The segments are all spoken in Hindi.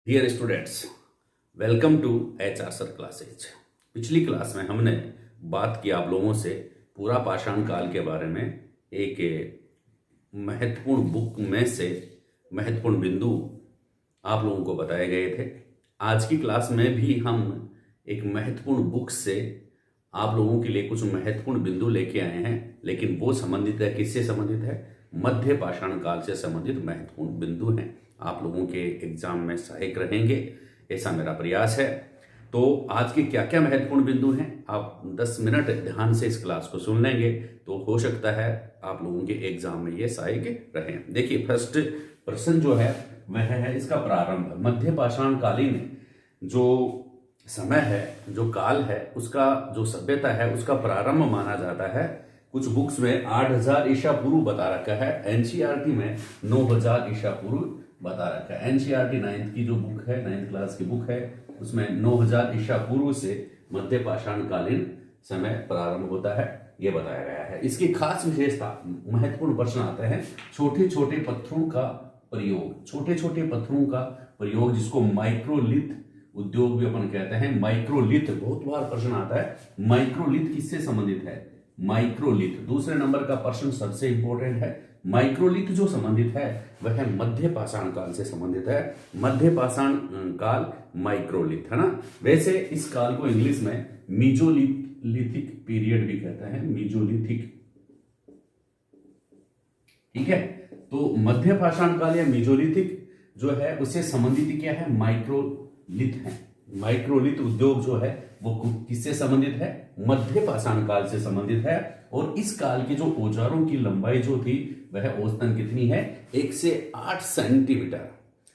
Dear students, welcome to HR sir classes. पिछली क्लास में हमने बात की आप लोगों से पूरा पाषाण काल के बारे में। एक महत्वपूर्ण बुक में से महत्वपूर्ण बिंदु आप लोगों को बताए गए थे। आज की क्लास में भी हम एक महत्वपूर्ण बुक से आप लोगों के लिए कुछ महत्वपूर्ण बिंदु लेके आए हैं, लेकिन वो संबंधित है, किससे संबंधित है? मध्य पाषाण काल से संबंधित महत्वपूर्ण बिंदु हैं। आप लोगों के एग्जाम में सहायक रहेंगे, ऐसा मेरा प्रयास है। तो आज के क्या क्या महत्वपूर्ण बिंदु हैं, आप 10 मिनट ध्यान से इस क्लास को सुन लेंगे तो हो सकता है आप लोगों के एग्जाम में ये सहायक रहे। देखिए, फर्स्ट प्रश्न जो है वह है इसका प्रारंभ। मध्य पाषाण कालीन जो समय है, जो काल है, उसका जो सभ्यता है, उसका प्रारंभ माना जाता है। कुछ बुक्स में 8000 ईसा पूर्व बता रखा है, एनसीईआरटी में 9000 ईसा पूर्व बता रखा है। एनसीईआरटी 9th की जो बुक है, 9th क्लास की बुक है, उसमें 9000 ईसा पूर्व से मध्य पाषाण कालीन समय प्रारंभ होता है, यह बताया गया है। इसकी खास विशेषता, महत्वपूर्ण प्रश्न आते हैं, छोटे छोटे पत्थरों का प्रयोग। छोटे छोटे पत्थरों का प्रयोग जिसको माइक्रोलिथ उद्योग भी अपन कहते हैं। माइक्रोलिथ बहुत बार प्रश्न आता है, माइक्रोलिथ किससे संबंधित है? माइक्रोलिथ। दूसरे नंबर का प्रश्न सबसे इंपॉर्टेंट है, माइक्रोलिथ जो संबंधित है वह मध्य पाषाण काल से संबंधित है। मध्य पाषाण काल माइक्रोलिथ है ना। वैसे इस काल को इंग्लिश में मीजोलिथिक पीरियड भी कहते हैं, मीजोलिथिक। ठीक है, तो मध्य पाषाण काल या मीजोलिथिक जो है उससे संबंधित क्या है? माइक्रोलिथ है। माइक्रोलिथ उद्योग जो है वो किससे संबंधित है? मध्य पाषाण काल से संबंधित है। और इस काल के जो औजारों की लंबाई जो थी वह औसतन कितनी है? 1 से 8 सेंटीमीटर।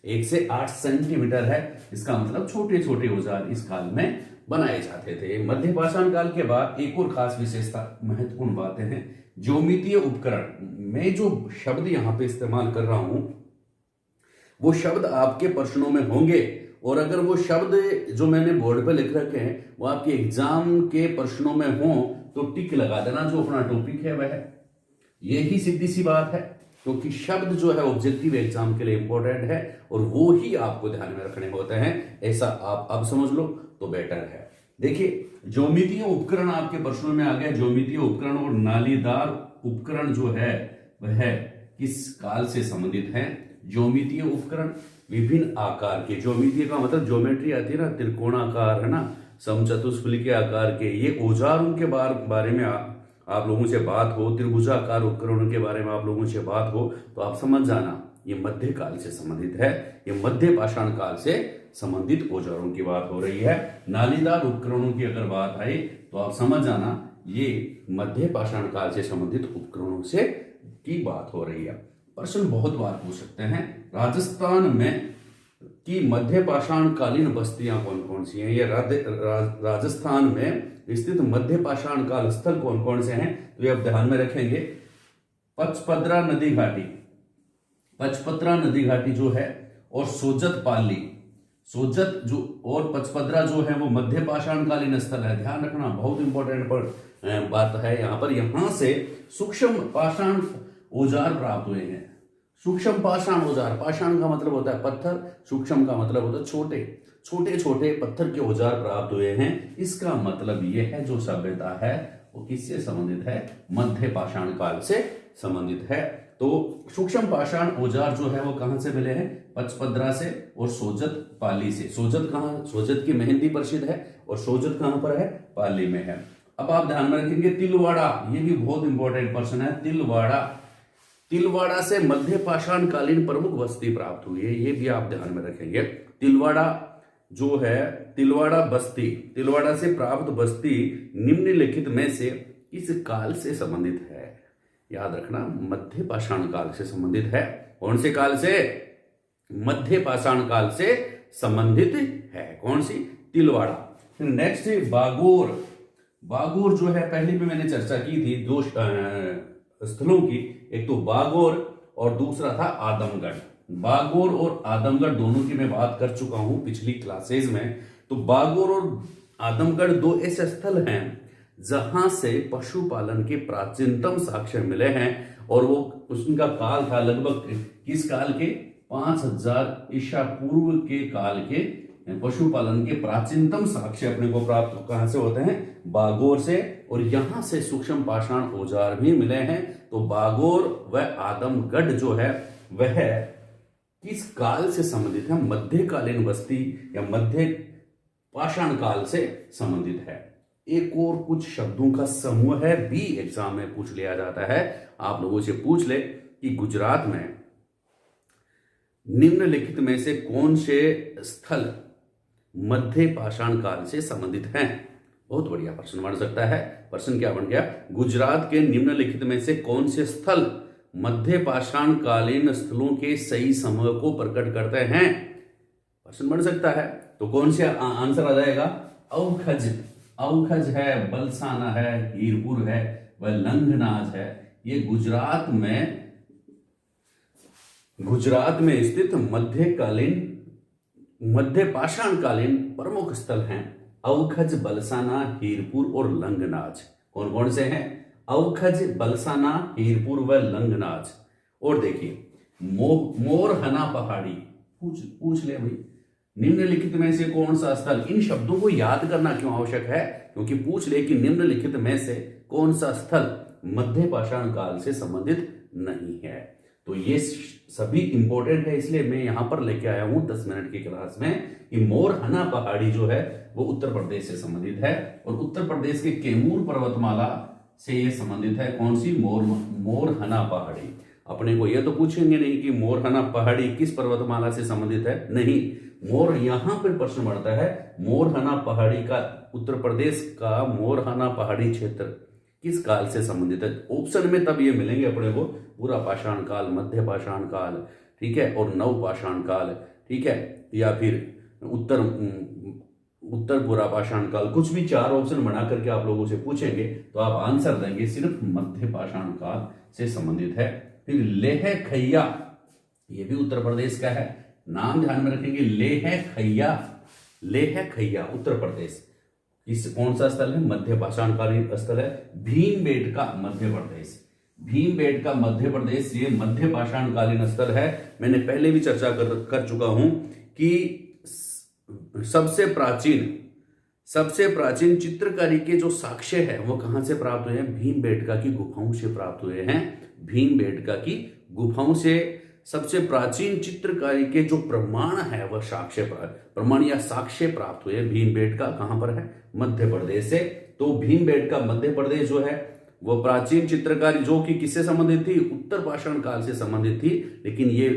1 से 8 सेंटीमीटर है। इसका मतलब छोटे छोटे औजार इस काल में बनाए जाते थे। मध्य पाषाण काल के बाद एक और खास विशेषता, महत्वपूर्ण बातें हैं, ज्योमितीय उपकरण। मैं जो शब्द यहां पे इस्तेमाल कर रहा हूं वो शब्द आपके प्रश्नों में होंगे, और अगर वो शब्द जो मैंने बोर्ड पे लिख रखे हैं वो आपके एग्जाम के प्रश्नों में हो तो टिक लगा देना। जो अपना टॉपिक है वह यही सीधी सी बात है, क्योंकि शब्द जो है ऑब्जेक्टिव एग्जाम के लिए इंपॉर्टेंट है और वो ही आपको ध्यान में रखने होते हैं। ऐसा आप अब समझ लो तो बेटर है। देखिए, ज्योमितीय उपकरण आपके प्रश्नों में आ गया। ज्योमितीय उपकरण और नालीदार उपकरण जो है वह किस काल से संबंधित है? ज्योमितीय उपकरण विभिन्न आकार के, ज्योमितीय का मतलब ज्योमेट्री आती है ना, त्रिकोणाकार है ना, समचतुष्फलकीय के आकार के, ये औजारों के बारे में आप लोगों से बात हो, त्रिभुजाकार उपकरणों के बारे में आप लोगों से बात हो तो आप समझ जाना ये मध्य काल से संबंधित है। ये मध्य पाषाण काल से संबंधित औजारों की बात हो रही है। नालीदार उपकरणों की अगर बात आई तो आप समझ जाना ये मध्य पाषाण काल से संबंधित उपकरणों से की बात हो रही है। प्रश्न बहुत बार पूछ सकते हैं, राजस्थान में की मध्य पाषाण कालीन बस्तियां कौन कौन सी हैं? ये राजस्थान में स्थित मध्य पाषाण काल स्थल कौन कौन से हैं? तो ये आप ध्यान में रखेंगे। पचपद्रा नदी घाटी, पचपद्रा नदी घाटी जो है, और सोजत पाली। सोजत जो और पचपद्रा जो है वो मध्य पाषाण कालीन स्थल है। ध्यान रखना, बहुत इंपॉर्टेंट बात है यहाँ पर। यहां से सूक्ष्म पाषाण औजार प्राप्त हुए हैं। सूक्ष्म पाषाण औजार, पाषाण का मतलब होता है पत्थर, सूक्ष्म का मतलब होता है छोटे छोटे छोटे पत्थर के औजार प्राप्त हुए हैं। इसका मतलब यह है जो सभ्यता है वो किससे संबंधित है? मध्य पाषाण काल से संबंधित है। तो सूक्ष्म पाषाण औजार जो है वो कहां से मिले हैं? पचपद्रा से और सोजत पाली से। सोजत कहां? सोजत की मेहंदी प्रसिद्ध है और सोजत कहां पर है? पाली में है। अब आप ध्यान में रखेंगे तिलवाड़ा, ये भी बहुत इंपॉर्टेंट प्रश्न है। तिलवाड़ा, तिलवाड़ा से मध्य पाषाण कालीन प्रमुख बस्ती प्राप्त हुई है, ये भी आप ध्यान में रखेंगे। तिलवाड़ा जो है, तिलवाड़ा बस्ती, तिलवाड़ा से प्राप्त बस्ती निम्नलिखित में से किस काल से संबंधित है? याद रखना, मध्य पाषाण काल से संबंधित है। कौन से काल से? मध्य पाषाण काल से संबंधित है। कौन सी? तिलवाड़ा। नेक्स्ट है बागोर। बागोर जो है, पहले भी मैंने चर्चा की थी दो स्थलों की, एक तो बागोर और दूसरा था आदमगढ़। बागोर और आदमगढ़ दोनों की मैं बात कर चुका हूं पिछली क्लासेज में। तो बागोर और आदमगढ़ दो ऐसे स्थल हैं जहां से पशुपालन के प्राचीनतम साक्ष्य मिले हैं, और वो उनका काल था लगभग किस काल के? 5000 ईसा पूर्व के काल के पशुपालन के प्राचीनतम साक्ष्य अपने को प्राप्त कहां से होते हैं? बागोर से। और यहां से सूक्ष्म पाषाण औजार भी मिले हैं। तो बागोर व आदमगढ़ जो है वह किस काल से संबंधित है? मध्यकालीन बस्ती या मध्य पाषाण काल से संबंधित है। एक और कुछ शब्दों का समूह है, बी एग्जाम में पूछ लिया जाता है। आप लोगों से पूछ ले कि गुजरात में निम्नलिखित में से कौन से स्थल मध्य पाषाण काल से संबंधित हैं? बहुत बढ़िया प्रश्न बन सकता है। प्रश्न क्या बन गया? गुजरात के निम्नलिखित में से कौन से स्थल मध्य पाषाण कालीन स्थलों के सही समय को प्रकट करते हैं? प्रश्न बन सकता है। तो कौन से आंसर आ जाएगा? अवखज, अवखज है, बलसाना है, हीरपुर है, वह लंघनाज है। ये गुजरात में स्थित मध्य पाषाण कालीन प्रमुख स्थल हैं। अवखज, बलसाना, हीरपुर और लंघनाज। कौन कौन से हैं? अवखज, बलसाना, हीरपुर व लंघनाज। और देखिए मोरहना पहाड़ी, पूछ ले भाई, निम्नलिखित में से कौन सा स्थल? इन शब्दों को याद करना क्यों आवश्यक है? क्योंकि पूछ ले कि निम्नलिखित में से कौन सा स्थल मध्य पाषाण काल से संबंधित नहीं है। तो ये सभी इंपॉर्टेंट है, इसलिए मैं यहां पर लेके आया हूं 10 मिनट की क्लास में कि मोरहना पहाड़ी जो है वो उत्तर प्रदेश से संबंधित है। और उत्तर प्रदेश के कैमूर पर्वतमाला से ये संबंधित है। कौन सी? मोरहना पहाड़ी। अपने को ये तो पूछेंगे नहीं कि मोरहना पहाड़ी किस पर्वतमाला से संबंधित है, नहीं। यहां पर प्रश्न बढ़ता है मोरहना पहाड़ी का, उत्तर प्रदेश का मोरहना पहाड़ी क्षेत्र किस काल से संबंधित है? ऑप्शन में तब ये मिलेंगे अपने को, पूरा पाषाण काल, मध्य पाषाण काल, ठीक है, और नव पाषाण काल, ठीक है, या फिर उत्तर पूरा पाषाण काल। कुछ भी 4 ऑप्शन बना करके आप लोगों से पूछेंगे तो आप आंसर देंगे सिर्फ मध्य पाषाण काल से संबंधित है। फिर लेह खैया, ये भी उत्तर प्रदेश का है, नाम ध्यान में रखेंगे। लेह खैया उत्तर प्रदेश। इस कौन सा स्थल है? मध्य पाषाण कालीन स्थल है। भीमबेटका मध्य प्रदेश, भीमबेटका मध्य प्रदेश, ये मध्य पाषाण कालीन स्थल है। मैंने पहले भी चर्चा कर चुका हूं कि सबसे प्राचीन चित्रकारी के जो साक्ष्य है वो कहां से प्राप्त हुए हैं? भीमबेटका की गुफाओं से प्राप्त हुए हैं। भीमबेटका की गुफाओं से सबसे प्राचीन चित्रकारी के जो प्रमाण है वह प्रमाण या साक्ष्य प्राप्त हुए भीमबेटका कहां पर है? मध्य प्रदेश से। तो भीमबेटका मध्य प्रदेश जो है वह प्राचीन चित्रकारी जो कि किससे संबंधित थी? उत्तर पाषाण काल से संबंधित थी। लेकिन ये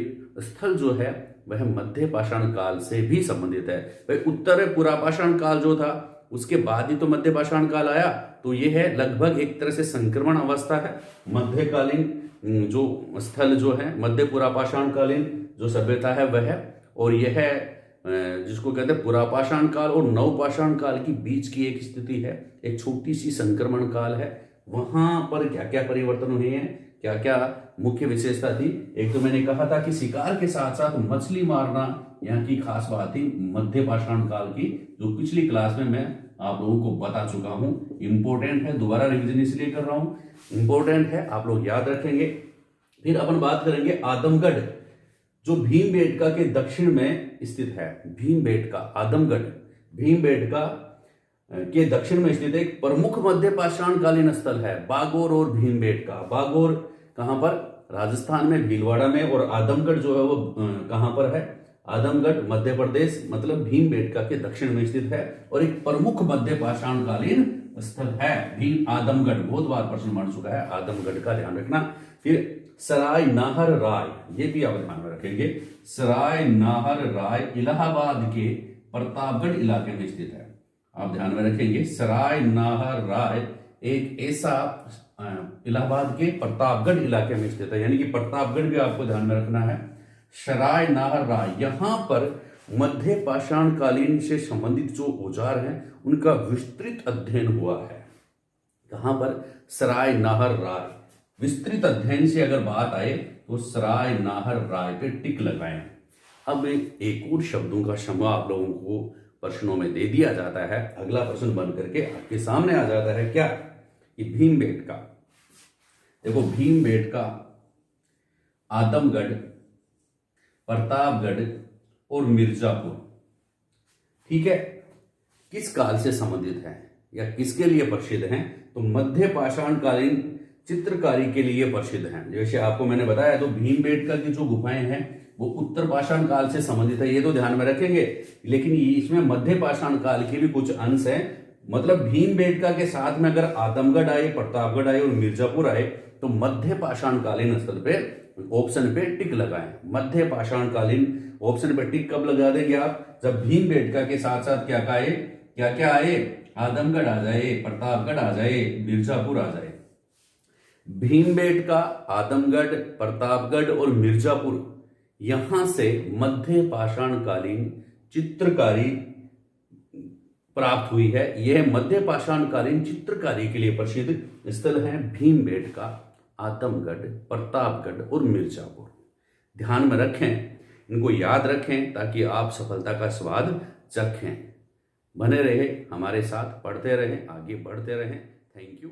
स्थल जो है वह मध्य पाषाण काल से भी संबंधित है। भाई उत्तर पूरा पाषाण काल जो था उसके बाद ही तो मध्य पाषाण काल आया। तो यह है लगभग एक तरह से संक्रमण अवस्था है। मध्यकालीन जो स्थल जो है मध्य पूरा पाषाण कालीन जो सभ्यता है वह है, और यह जिसको कहते हैं पुरा पाषाण काल और नव पाषाण काल की बीच की एक स्थिति है, एक छोटी सी संक्रमण काल है। वहां पर क्या क्या परिवर्तन हुए हैं, क्या क्या मुख्य विशेषता थी? एक तो मैंने कहा था कि शिकार के साथ साथ मछली मारना यहाँ की खास बात थी मध्य पाषाण काल की, जो पिछली क्लास में मैं आप लोगों को बता चुका हूं। इंपॉर्टेंट है, दोबारा रिवीजन इसलिए कर रहा हूं, इंपॉर्टेंट है, आप लोग याद रखेंगे। फिर अपन बात करेंगे आदमगढ़, जो भीमबेटका के दक्षिण में स्थित है। भीमबेटका, आदमगढ़ भीमबेटका के दक्षिण में स्थित एक प्रमुख मध्य पाषाण कालीन स्थल है। बागोर और भीमबेटका, बागोर कहां पर? राजस्थान में भीलवाड़ा में, और आदमगढ़ जो है वो कहां पर है? आदमगढ़ मध्य प्रदेश, मतलब भीमबेटका के दक्षिण में स्थित है और एक प्रमुख मध्य पाषाण कालीन स्थल है। भीम आदमगढ़, बहुत बार प्रश्न बन चुका है, आदमगढ़ का ध्यान रखना। फिर सराय नाहर राय, ये भी आप ध्यान में रखेंगे। सराय नाहर राय इलाहाबाद के प्रतापगढ़ इलाके में स्थित है, आप ध्यान में रखेंगे। सराय नाहर राय एक ऐसा इलाहाबाद के प्रतापगढ़ इलाके में स्थित है, यानी कि प्रतापगढ़ भी आपको ध्यान में रखना है। सराय नाहर राय, यहां पर मध्य पाषाण कालीन से संबंधित जो औजार हैं उनका विस्तृत अध्ययन हुआ है। कहां पर? सराय नाहर राय। विस्तृत अध्ययन से अगर बात आए तो सराय नाहर राय पे टिक लगाएं। अब एक और शब्दों का समूह आप लोगों को प्रश्नों में दे दिया जाता है। अगला प्रश्न बन करके आपके सामने आ जाता है क्या? कि भीमबेटका, देखो भीमबेटका, आदमगढ़, प्रतापगढ़ और मिर्जापुर। ठीक है, किस काल से संबंधित है या किसके लिए प्रसिद्ध हैं? तो मध्य पाषाण कालीन चित्रकारी के लिए प्रसिद्ध हैं। जैसे आपको मैंने बताया, तो भीमबेटका की जो गुफाएं हैं वो उत्तर पाषाण काल से संबंधित है, ये तो ध्यान में रखेंगे। लेकिन इसमें मध्य पाषाण काल के भी कुछ अंश हैं। मतलब भीमबेटका के साथ में अगर आदमगढ़ आए, प्रतापगढ़ आए और मिर्जापुर आए तो मध्य पाषाण कालीन स्थल पे ऑप्शन पे टिक लगाएं। मध्य पाषाण कालीन ऑप्शन पे टिक कब लगा देंगे आप? जब भीमबेटका के साथ साथ क्या क्या आए? आदमगढ़ आ जाए, प्रतापगढ़ आ जाए, मिर्जापुर आ जाए। भीमबेटका, आदमगढ़, प्रतापगढ़ और मिर्जापुर, यहां से मध्य पाषाण कालीन चित्रकारी प्राप्त हुई है। यह मध्य पाषाण कालीन चित्रकारी के लिए प्रसिद्ध स्थल है भीमबेटका, आदमगढ़, प्रतापगढ़ और मिर्जापुर। ध्यान में रखें, इनको याद रखें ताकि आप सफलता का स्वाद चखें। बने रहे हमारे साथ, पढ़ते रहें, आगे बढ़ते रहें। Thank you.